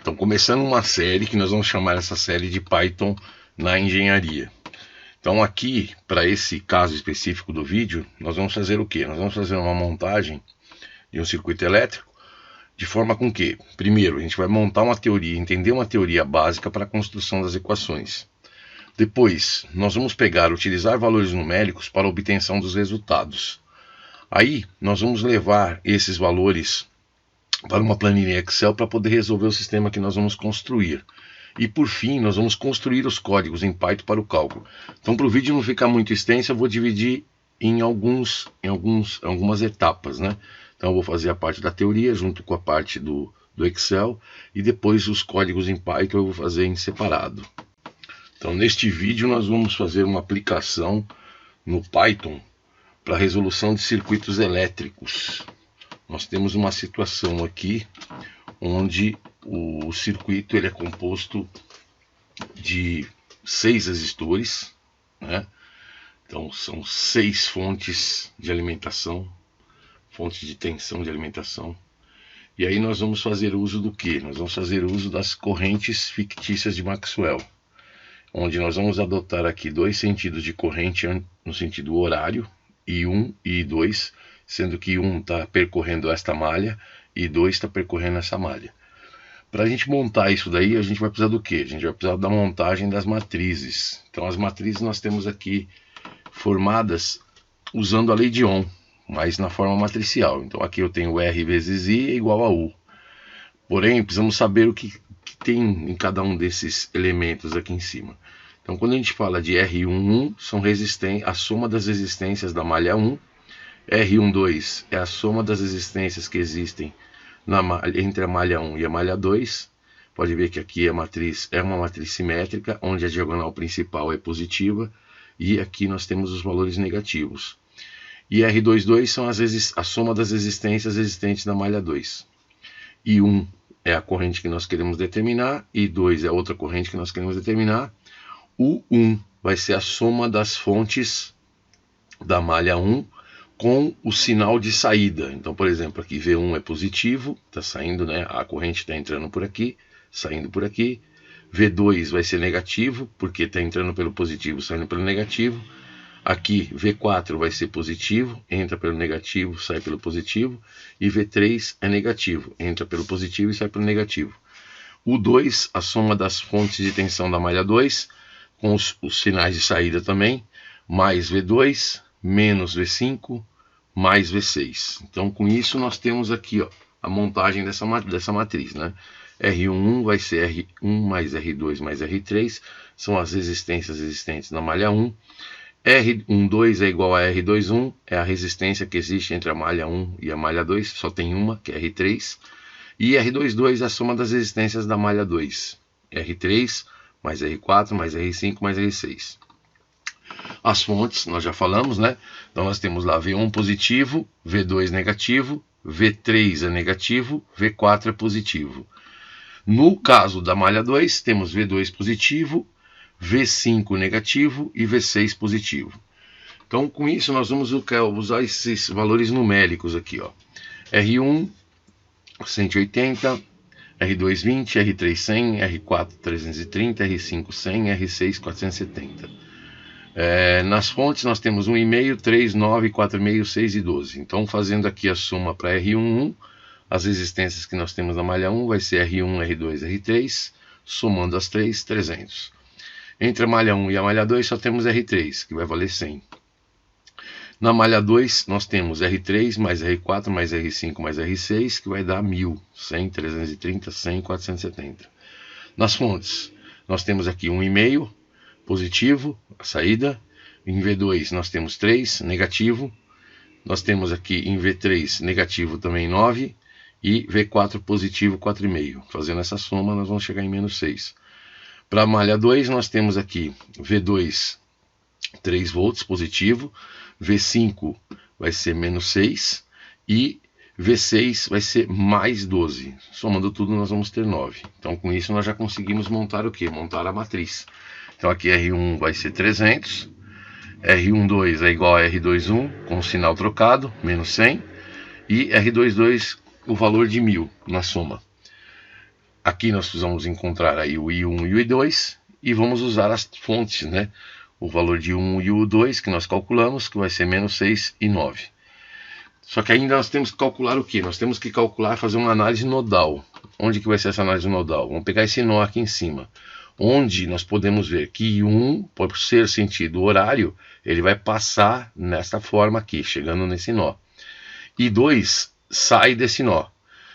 Então, começando uma série que nós vamos chamar essa série de Python na engenharia. Então, aqui, para esse caso específico do vídeo, nós vamos fazer o quê? Nós vamos fazer uma montagem de um circuito elétrico, de forma com que, primeiro, a gente vai montar uma teoria, entender uma teoria básica para a construção das equações. Depois, nós vamos utilizar valores numéricos para a obtenção dos resultados. Aí, nós vamos levar esses valores para uma planilha Excel para poder resolver o sistema que nós vamos construir. E por fim, nós vamos construir os códigos em Python para o cálculo. Então, para o vídeo não ficar muito extenso, eu vou dividir em algumas etapas, né? Então, eu vou fazer a parte da teoria junto com a parte do Excel, e depois os códigos em Python eu vou fazer em separado. Então, neste vídeo nós vamos fazer uma aplicação no Python para resolução de circuitos elétricos. Nós temos uma situação aqui onde o circuito ele é composto de 6 resistores, né? Então são 6 fontes de alimentação, fontes de tensão de alimentação. E aí nós vamos fazer uso do que? Nós vamos fazer uso das correntes fictícias de Maxwell, onde nós vamos adotar aqui 2 sentidos de corrente no sentido horário, I1 e I2, sendo que 1 está percorrendo esta malha e 2 está percorrendo essa malha. Para a gente montar isso daí, a gente vai precisar do quê? A gente vai precisar da montagem das matrizes. Então as matrizes nós temos aqui formadas usando a lei de Ohm, mas na forma matricial. Então aqui eu tenho R vezes I é igual a U. Porém, precisamos saber o que tem em cada um desses elementos aqui em cima. Então quando a gente fala de R11, são a soma das resistências da malha 1. R12 é a soma das resistências que existem entre a malha 1 e a malha 2. Pode ver que aqui a matriz é uma matriz simétrica, onde a diagonal principal é positiva, e aqui nós temos os valores negativos. E R22 são a soma das resistências existentes na malha 2. I1 é a corrente que nós queremos determinar, I2 é outra corrente que nós queremos determinar. U1 vai ser a soma das fontes da malha 1 com o sinal de saída. Então, por exemplo, aqui V1 é positivo, está saindo, né? A corrente está entrando por aqui, saindo por aqui. V2 vai ser negativo, porque está entrando pelo positivo, saindo pelo negativo. Aqui, V4 vai ser positivo, entra pelo negativo, sai pelo positivo. E V3 é negativo, entra pelo positivo e sai pelo negativo. U2, a soma das fontes de tensão da malha 2, com os sinais de saída também, mais V2, menos V5, mais V6. Então, com isso, nós temos aqui ó, a montagem dessa matriz, né? R11 vai ser R1 mais R2 mais R3, são as resistências existentes na malha 1. R12 é igual a R21, é a resistência que existe entre a malha 1 e a malha 2, só tem uma, que é R3. E R22 é a soma das resistências da malha 2, R3 mais R4 mais R5 mais R6. As fontes, nós já falamos, né? Então nós temos lá V1 positivo, V2 negativo, V3 é negativo, V4 é positivo. No caso da malha 2, temos V2 positivo, V5 negativo e V6 positivo. Então com isso nós vamos usar esses valores numéricos aqui, ó. R1 180, R2 20, R3 100, R4 330, R5 100, R6 470. Nas fontes nós temos 1,5, 3, 9, 4,5, 6 e 12. Então fazendo aqui a soma para R11, as resistências que nós temos na malha 1 vai ser R1, R2, R3, somando as 3, 300. Entre a malha 1 e a malha 2 só temos R3, que vai valer 100. Na malha 2 nós temos R3 mais R4 mais R5 mais R6, que vai dar 1000, 100, 330, 100, 470. Nas fontes nós temos aqui 1,5 positivo, a saída. Em V2 nós temos 3, negativo. Nós temos aqui em V3 negativo também 9 e V4 positivo 4,5. Fazendo essa soma nós vamos chegar em menos 6. Para a malha 2 nós temos aqui V2 3 volts positivo, V5 vai ser menos 6 e V6 vai ser mais 12. Somando tudo nós vamos ter 9. Então com isso nós já conseguimos montar o que? Montar a matriz. Então aqui R1 vai ser 300, R12 é igual a R21 com o sinal trocado, menos 100, e R22 o valor de 1000 na soma. Aqui nós precisamos encontrar aí o I1 e o I2 e vamos usar as fontes, né? O valor de 1 e o 2 que nós calculamos, que vai ser menos 6 e 9. Só que ainda nós temos que calcular o que? Nós temos que calcular, fazer uma análise nodal. Onde que vai ser essa análise nodal? Vamos pegar esse nó aqui em cima, onde nós podemos ver que I1, por ser sentido horário, ele vai passar nesta forma aqui, chegando nesse nó. I2 sai desse nó.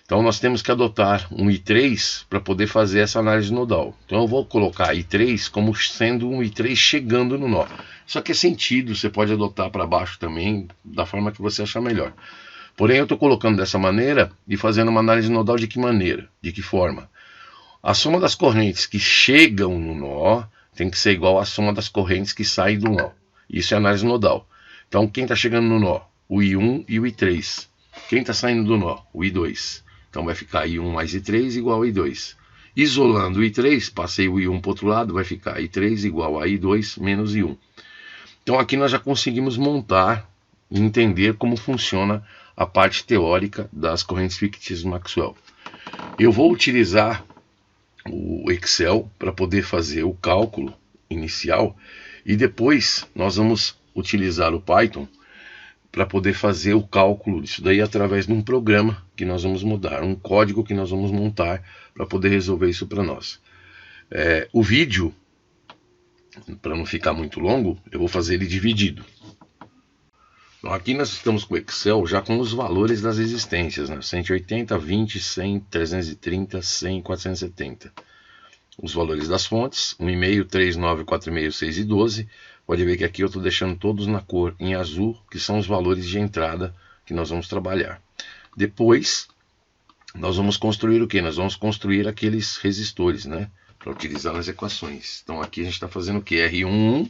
Então nós temos que adotar um I3 para poder fazer essa análise nodal. Então eu vou colocar I3 como sendo um I3 chegando no nó. Só que é sentido, você pode adotar para baixo também, da forma que você achar melhor. Porém eu estou colocando dessa maneira e fazendo uma análise nodal de que maneira? De que forma? A soma das correntes que chegam no nó tem que ser igual à soma das correntes que saem do nó. Isso é análise nodal. Então quem está chegando no nó? O I1 e o I3. Quem está saindo do nó? O I2. Então vai ficar I1 mais I3 igual a I2. Isolando o I3, passei o I1 para o outro lado, vai ficar I3 igual a I2 menos I1. Então aqui nós já conseguimos montar e entender como funciona a parte teórica das correntes fictícias do Maxwell. Eu vou utilizar o Excel para poder fazer o cálculo inicial e depois nós vamos utilizar o Python para poder fazer o cálculo disso daí através de um programa que nós vamos mudar, um código que nós vamos montar para poder resolver isso para nós. O vídeo, para não ficar muito longo, eu vou fazer ele dividido. Então, aqui nós estamos com o Excel já com os valores das resistências, né? 180, 20, 100, 330, 100, 470. Os valores das fontes, 1,5, 3, 9, 4,5, 6 e 12. Pode ver que aqui eu estou deixando todos na cor em azul, que são os valores de entrada que nós vamos trabalhar. Depois, nós vamos construir o que? Nós vamos construir aqueles resistores, né? Para utilizar nas equações. Então aqui a gente está fazendo o que? R1,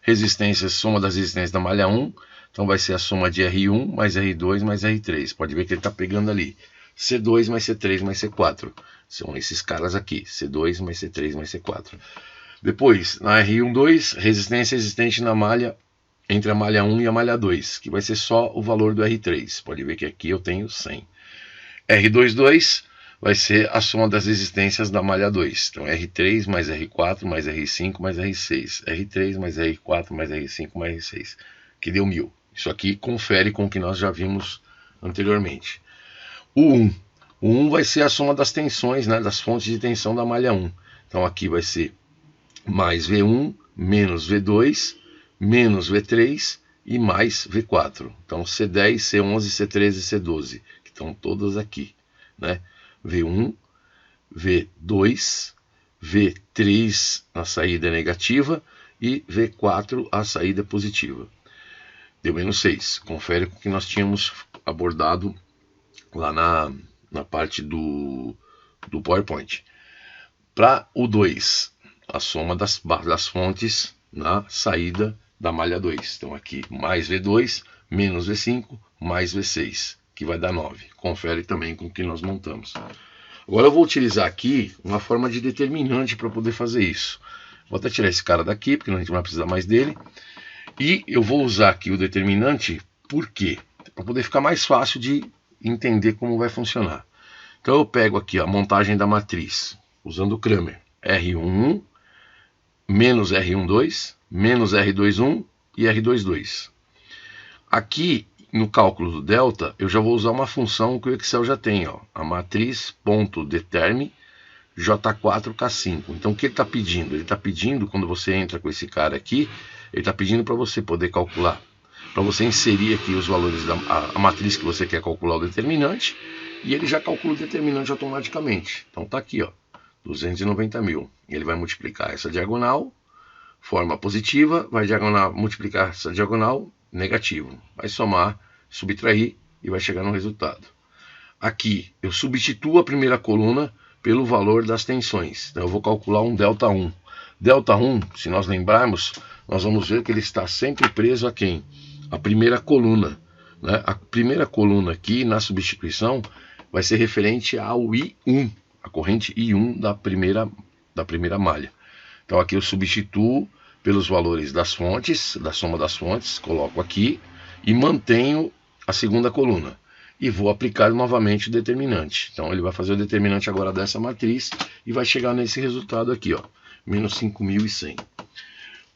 resistência, soma das resistências da malha 1. Então vai ser a soma de R1 mais R2 mais R3. Pode ver que ele está pegando ali C2 mais C3 mais C4. São esses caras aqui, C2 mais C3 mais C4. Depois, na R12, resistência existente na malha, entre a malha 1 e a malha 2, que vai ser só o valor do R3. Pode ver que aqui eu tenho 100. R22 vai ser a soma das resistências da malha 2. Então, R3 mais R4 mais R5 mais R6. R3 mais R4 mais R5 mais R6, que deu 1000. Isso aqui confere com o que nós já vimos anteriormente. O 1. O 1 vai ser a soma das tensões, né, das fontes de tensão da malha 1. Então, aqui vai ser mais V1, menos V2, menos V3 e mais V4. Então, C10, C11, C13 e C12, que estão todas aqui, né? V1, V2, V3 a saída negativa e V4 a saída positiva. Deu menos 6. Confere com o que nós tínhamos abordado lá na parte do PowerPoint. Para o 2, a soma das fontes na saída da malha 2. Então aqui mais V2, menos V5, mais V6, que vai dar 9. Confere também com o que nós montamos. Agora eu vou utilizar aqui uma forma de determinante para poder fazer isso. Vou até tirar esse cara daqui, porque a gente não vai precisar mais dele. E eu vou usar aqui o determinante, por quê? Para poder ficar mais fácil de entender como vai funcionar. Então eu pego aqui a montagem da matriz, usando o Cramer. R11, menos R12, menos R21 e R22. Aqui no cálculo do delta, eu já vou usar uma função que o Excel já tem, ó, a matriz.determ J4K5. Então o que ele está pedindo? Ele está pedindo, quando você entra com esse cara aqui, ele está pedindo para você poder calcular, para você inserir aqui os valores da matriz que você quer calcular o determinante, e ele já calcula o determinante automaticamente. Então está aqui, ó, 290.000. Ele vai multiplicar essa diagonal, forma positiva, vai multiplicar essa diagonal, negativo. Vai somar, subtrair e vai chegar no resultado. Aqui eu substituo a primeira coluna pelo valor das tensões. Então eu vou calcular um ΔI. ΔI, se nós lembrarmos, nós vamos ver que ele está sempre preso a quem? A primeira coluna, né? A primeira coluna aqui na substituição vai ser referente ao I1, a corrente I1 da primeira malha. Então aqui eu substituo pelos valores das fontes, da soma das fontes, coloco aqui e mantenho a segunda coluna. e vou aplicar novamente o determinante. Então ele vai fazer o determinante agora dessa matriz e vai chegar nesse resultado aqui, ó, menos 5.100.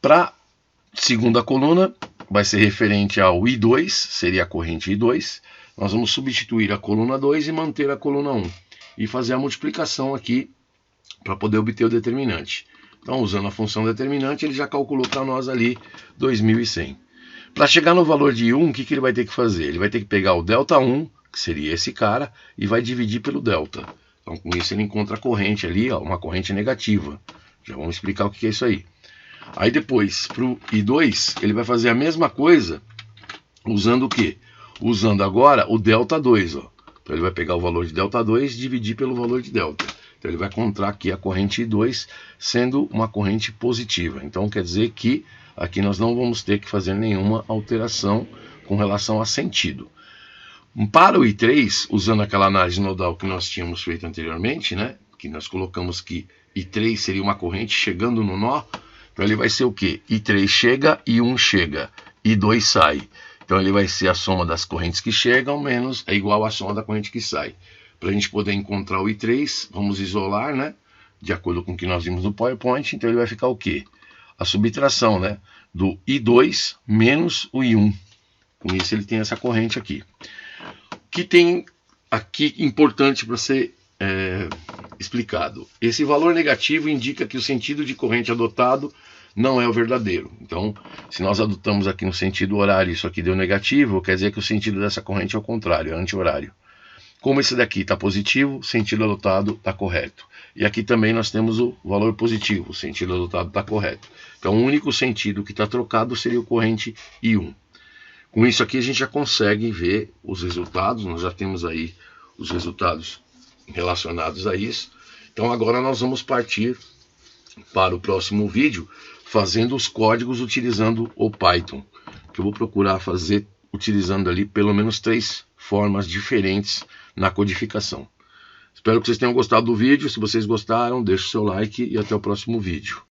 Para segunda coluna, vai ser referente ao I2, seria a corrente I2. Nós vamos substituir a coluna 2 e manter a coluna 1. E fazer a multiplicação aqui para poder obter o determinante. Então, usando a função determinante, ele já calculou para nós ali 2.100. Para chegar no valor de 1, o que ele vai ter que fazer? Ele vai ter que pegar o ΔI, que seria esse cara, e vai dividir pelo delta. Então, com isso, ele encontra a corrente ali, ó, uma corrente negativa. Já vamos explicar o que é isso aí. Aí depois, para o I2, ele vai fazer a mesma coisa, usando o quê? Usando agora o ΔI. Ó. Então, ele vai pegar o valor de ΔI e dividir pelo valor de delta. Então ele vai encontrar aqui a corrente I2 sendo uma corrente positiva. Então quer dizer que aqui nós não vamos ter que fazer nenhuma alteração com relação a sentido. Para o I3, usando aquela análise nodal que nós tínhamos feito anteriormente, né, que nós colocamos que I3 seria uma corrente chegando no nó, então ele vai ser o quê? I3 chega, I1 chega, I2 sai. Então ele vai ser a soma das correntes que chegam menos é igual à soma da corrente que sai. Para a gente poder encontrar o I3, vamos isolar, né? De acordo com o que nós vimos no PowerPoint, então ele vai ficar o quê? A subtração, né? Do I2 menos o I1. Com isso ele tem essa corrente aqui. O que tem aqui importante para ser explicado? Esse valor negativo indica que o sentido de corrente adotado não é o verdadeiro. Então, se nós adotamos aqui no sentido horário, isso aqui deu negativo, quer dizer que o sentido dessa corrente é o contrário, é anti-horário. Como esse daqui está positivo, o sentido adotado está correto. E aqui também nós temos o valor positivo, o sentido adotado está correto. Então o único sentido que está trocado seria o corrente I1. Com isso aqui a gente já consegue ver os resultados, nós já temos aí os resultados relacionados a isso. Então agora nós vamos partir para o próximo vídeo, fazendo os códigos utilizando o Python. Que eu vou procurar fazer utilizando ali pelo menos 3 formas diferentes na codificação. Espero que vocês tenham gostado do vídeo. Se vocês gostaram, deixe o seu like e até o próximo vídeo.